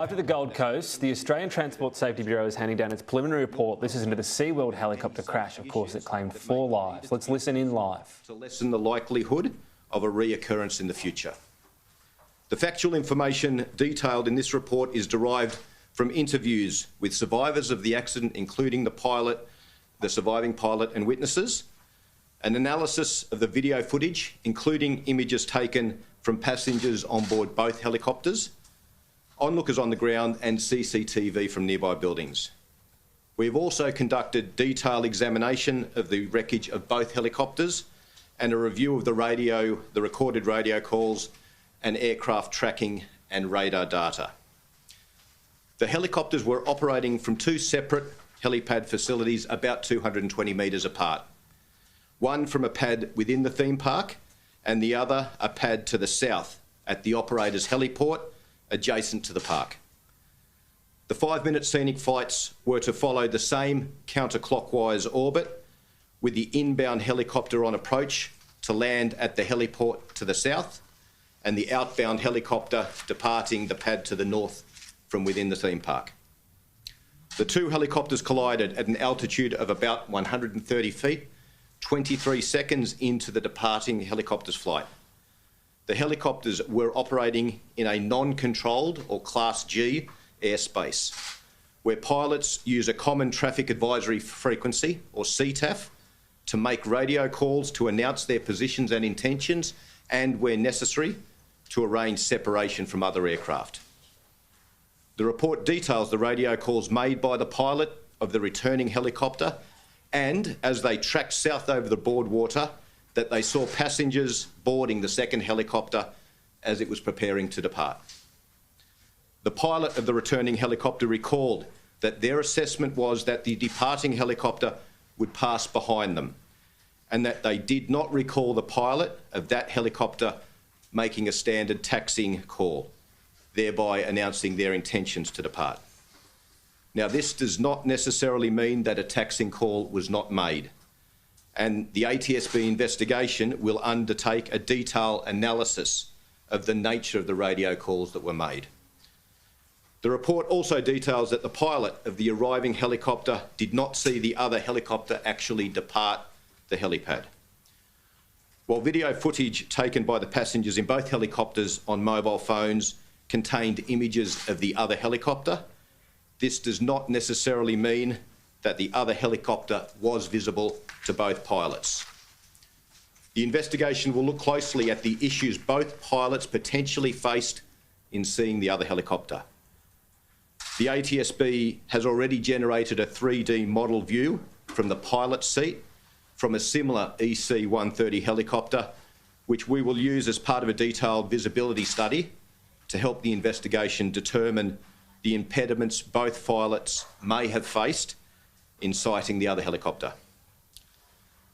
After the Gold Coast, the Australian Transport Safety Bureau is handing down its preliminary report. This is into the SeaWorld helicopter crash. Of course, it claimed 4 lives. Let's listen in live. To lessen the likelihood of a reoccurrence in the future. The factual information detailed in this report is derived from interviews with survivors of the accident, including the pilot, the surviving pilot and witnesses, an analysis of the video footage, including images taken from passengers on board both helicopters, onlookers on the ground and CCTV from nearby buildings. We have also conducted detailed examination of the wreckage of both helicopters and a review of the recorded radio calls and aircraft tracking and radar data. The helicopters were operating from 2 separate helipad facilities about 220 metres apart. One from a pad within the theme park and the other a pad to the south at the operator's heliport adjacent to the park. The 5-minute scenic flights were to follow the same counterclockwise orbit, with the inbound helicopter on approach to land at the heliport to the south and the outbound helicopter departing the pad to the north from within the theme park. The 2 helicopters collided at an altitude of about 130 feet, 23 seconds into the departing helicopter's flight. The helicopters were operating in a non-controlled or Class G airspace, where pilots use a common traffic advisory frequency, or CTAF, to make radio calls to announce their positions and intentions and, where necessary, to arrange separation from other aircraft. The report details the radio calls made by the pilot of the returning helicopter and, as they tracked south over the boardwater, that they saw passengers boarding the second helicopter as it was preparing to depart. The pilot of the returning helicopter recalled that their assessment was that the departing helicopter would pass behind them and that they did not recall the pilot of that helicopter making a standard taxiing call, thereby announcing their intentions to depart. Now, this does not necessarily mean that a taxiing call was not made, and the ATSB investigation will undertake a detailed analysis of the nature of the radio calls that were made. The report also details that the pilot of the arriving helicopter did not see the other helicopter actually depart the helipad. While video footage taken by the passengers in both helicopters on mobile phones contained images of the other helicopter, this does not necessarily mean that the other helicopter was visible to both pilots. The investigation will look closely at the issues both pilots potentially faced in seeing the other helicopter. The ATSB has already generated a 3D model view from the pilot's seat from a similar EC-130 helicopter, which we will use as part of a detailed visibility study to help the investigation determine the impediments both pilots may have faced in sighting the other helicopter.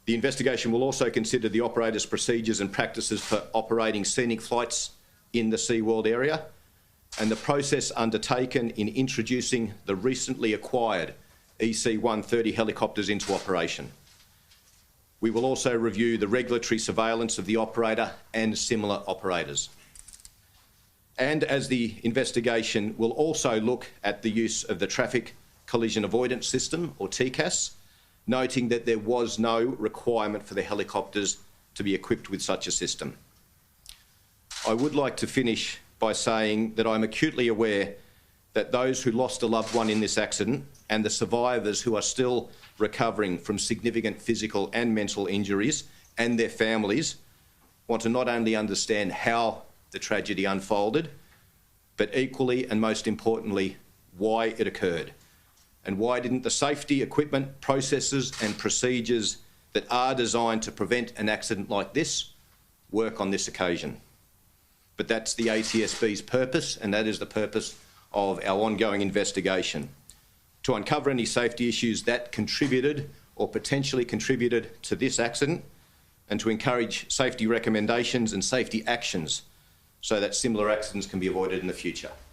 The investigation will also consider the operator's procedures and practices for operating scenic flights in the SeaWorld area and the process undertaken in introducing the recently acquired EC-130 helicopters into operation. We will also review the regulatory surveillance of the operator and similar operators. And as the investigation will also look at the use of the Traffic Collision Avoidance System, or TCAS, noting that there was no requirement for the helicopters to be equipped with such a system. I would like to finish by saying that I'm acutely aware that those who lost a loved one in this accident and the survivors who are still recovering from significant physical and mental injuries and their families want to not only understand how the tragedy unfolded, but equally and most importantly, why it occurred. And why didn't the safety, equipment, processes and procedures that are designed to prevent an accident like this work on this occasion? But that's the ATSB's purpose, and that is the purpose of our ongoing investigation, to uncover any safety issues that contributed or potentially contributed to this accident and to encourage safety recommendations and safety actions so that similar accidents can be avoided in the future.